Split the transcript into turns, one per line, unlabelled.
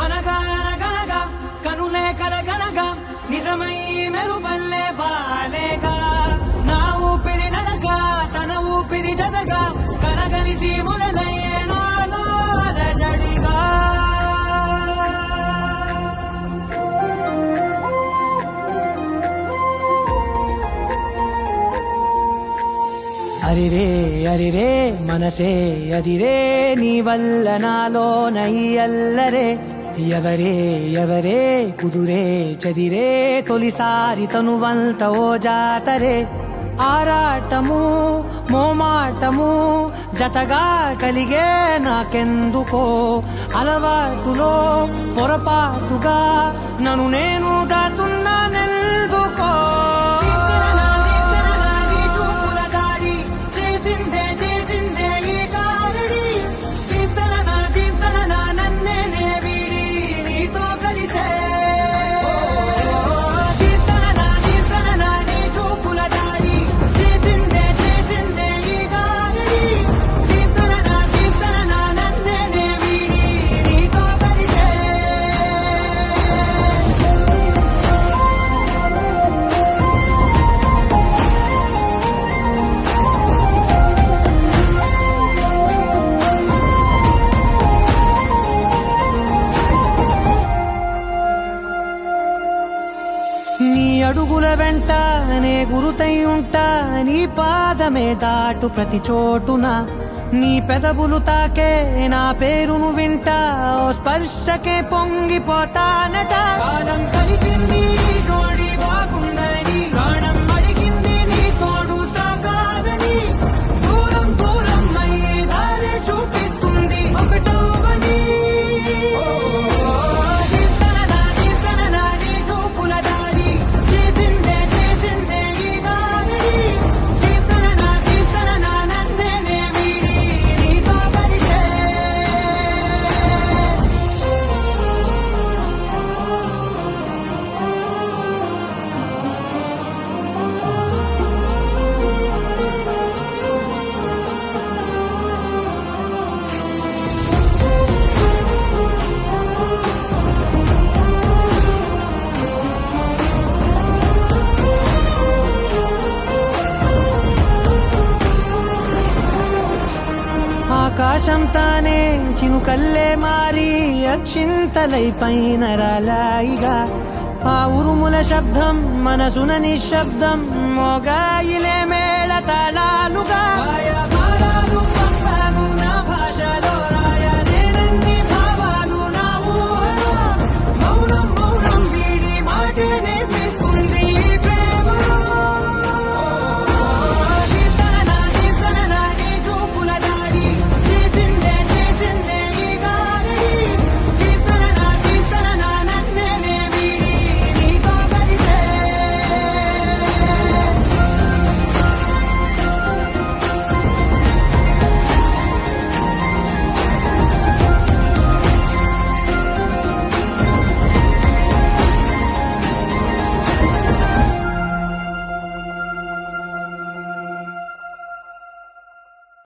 అనగా అనగనగా కనులే కలగనగా నిజమై మెరుపల్లే వాలేగా నా ఊపిరి నడగా తన ఊపిరి జడగా కలగలిసి మొదలయ్యే నాలో అలజడిగా అరిరే అరిరే మనసే అదిరే నీ వల్ల నాలో నయ్యల్లరే ఎవరే ఎవరే కుదురే చదిరే తొలిసారి తనువంత ఓ జాతరే ఆరాటము మోమాటము జతగా కలిగే నాకెందుకో అలవాటులో పొరపాటుగా నన్ను నేను దాచున్నానెందుకో నీ అడుగుల వెంట నే గురుతై ఉంటా నీ పాదమే దాటు ప్రతి చోటున నీ పెదవులు తాకే నా పేరును వింటా ఓ స్పర్శకే పొంగిపోతానట కాలం కలిపింది జోడి బాగుందని ప్రాణం అడిగింది నీ తోడు సాగాలని దూరం దూరం అయ్యే దారి చూపిస్తుంది ఒకటవని ఆకాశం తానే చినుకల్లే మారి అక్షింతలై పైన రాలాయిగా ఆ ఉరుముల శబ్దం మనసున నిశ్శబ్దం మోగాయిలే మేళ తాళాలుగా